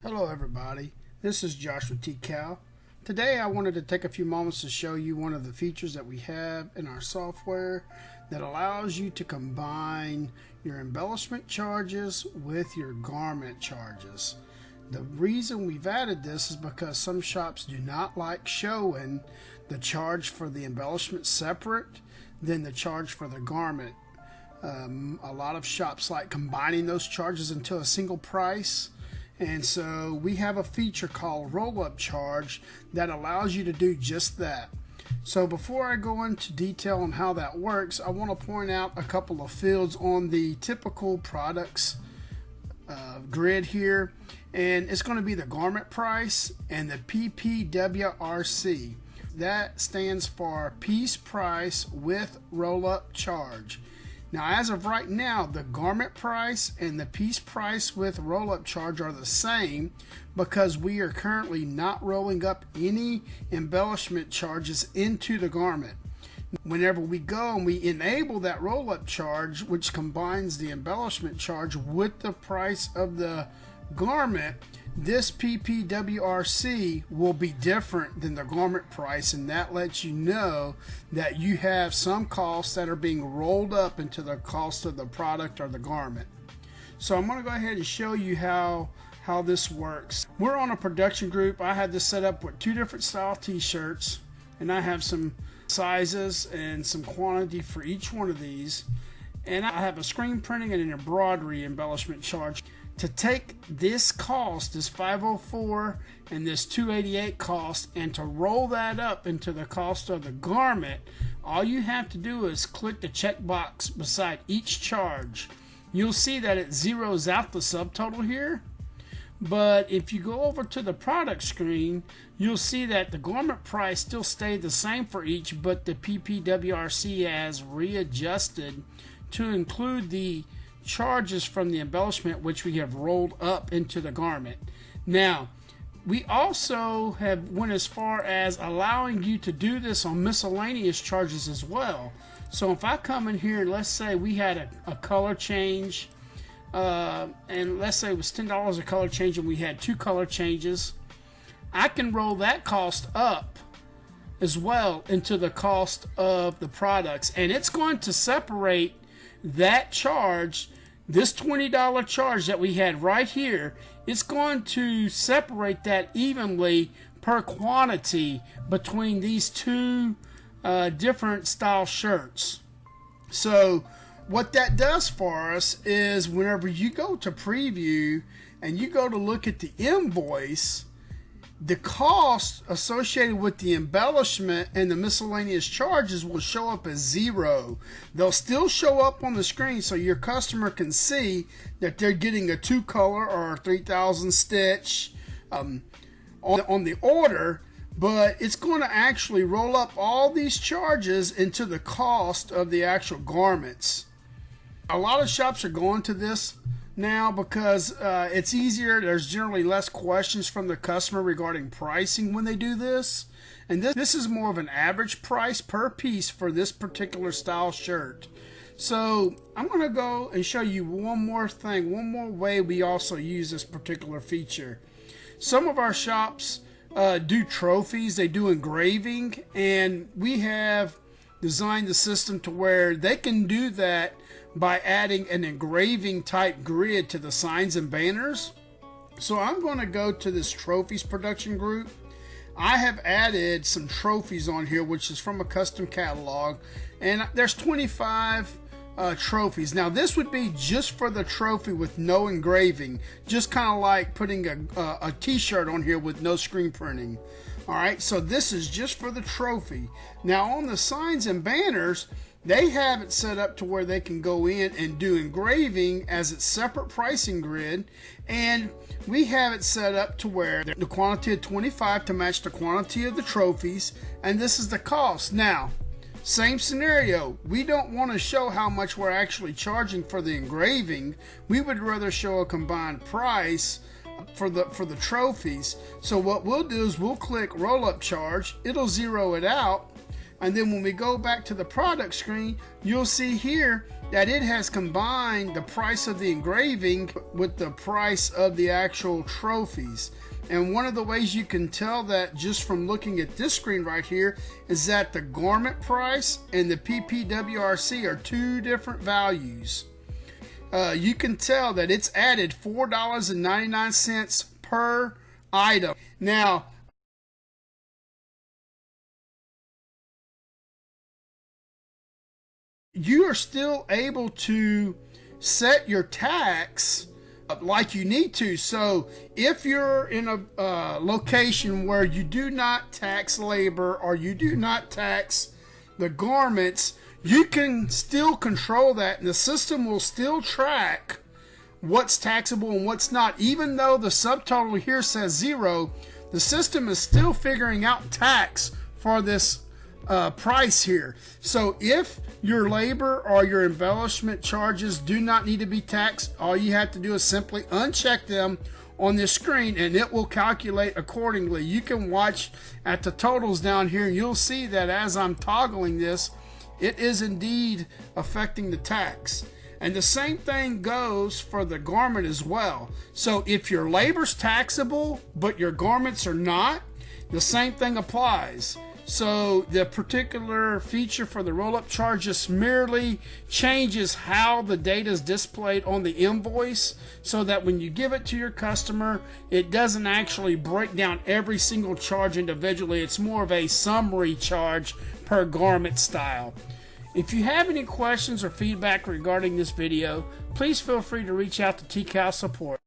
Hello everybody, this is Josh with TeeCal. Today I wanted to take a few moments to show you one of the features that we have in our software that allows you to combine your embellishment charges with your garment charges. The reason we've added this is because some shops do not like showing the charge for the embellishment separate than the charge for the garment. A lot of shops like combining those charges into a single price. And so we have a feature called Rollup Charge that allows you to do just that. So before I go into detail on how that works, I want to point out a couple of fields on the typical products grid here. And it's going to be the garment price and the PPWRC. That stands for piece price with rollup charge. Now, as of right now, the garment price and the piece price with rollup charge are the same because we are currently not rolling up any embellishment charges into the garment. Whenever we go and we enable that rollup charge, which combines the embellishment charge with the price of the garment, this PPWRC will be different than the garment price, and that lets you know that you have some costs that are being rolled up into the cost of the product or the garment. So I'm going to go ahead and show you how this works. We're on a production group. I had this set up with 2 different style t-shirts, and I have some sizes and some quantity for each one of these, and I have a screen printing and an embroidery embellishment charge. To take this cost, this $504 and this $288 cost, and to roll that up into the cost of the garment, all you have to do is click the checkbox beside each charge. You'll see that it zeroes out the subtotal here. But if you go over to the product screen, you'll see that the garment price still stayed the same for each, but the PPWRC has readjusted to include the charges from the embellishment which we have rolled up into the garment. Now, we also have went as far as allowing you to do this on miscellaneous charges as well. So if I come in here, let's say we had a color change, and let's say it was $10 a color change and we had 2 color changes, I can roll that cost up as well into the cost of the products, and it's going to separate that charge, this $20 charge that we had right here. It's going to separate that evenly per quantity between these 2 different style shirts. So what that does for us is whenever you go to preview and you go to look at the invoice, the cost associated with the embellishment and the miscellaneous charges will show up as 0. They'll still show up on the screen so your customer can see that they're getting a 2 color or a 3000 stitch on the order, but it's going to actually roll up all these charges into the cost of the actual garments. A lot of shops are going to this now because it's easier. There's generally less questions from the customer regarding pricing when they do this, and this is more of an average price per piece for this particular style shirt. So I'm going to go and show you one more thing, one more way we also use this particular feature. Some of our shops do trophies, they do engraving, and we have designed the system to where they can do that by adding an engraving type grid to the signs and banners. So I'm going to go to this trophies production group. I have added some trophies on here, which is from a custom catalog, and there's 25 trophies. Now this would be just for the trophy with no engraving, just kind of like putting a t-shirt on here with no screen printing. Alright, so this is just for the trophy. Now on the signs and banners, they have it set up to where they can go in and do engraving as its separate pricing grid, and we have it set up to where the quantity of 25 to match the quantity of the trophies, and this is the cost. Now, same scenario, we don't want to show how much we're actually charging for the engraving. We would rather show a combined price for the trophies. So what we'll do is we'll click Rollup Charge, it'll zero it out, And then when we go back to the product screen, you'll see here that it has combined the price of the engraving with the price of the actual trophies. And one of the ways you can tell that just from looking at this screen right here is that the garment price and the PPWRC are two different values. You can tell that it's added $4.99 per item. Now, you are still able to set your tax like you need to. So if you're in a location where you do not tax labor or you do not tax the garments, you can still control that, and the system will still track what's taxable and what's not. Even though the subtotal here says 0, the system is still figuring out tax for this price here. So if your labor or your embellishment charges do not need to be taxed, all you have to do is simply uncheck them on this screen and it will calculate accordingly. You can watch at the totals down here and you'll see that as I'm toggling this, it is indeed affecting the tax. And the same thing goes for the garment as well. So if your labor's taxable but your garments are not, the same thing applies. So the particular feature for the roll-up charge just merely changes how the data is displayed on the invoice, so that when you give it to your customer, it doesn't actually break down every single charge individually. It's more of a summary charge per garment style. If you have any questions or feedback regarding this video, please feel free to reach out to TeeCal support.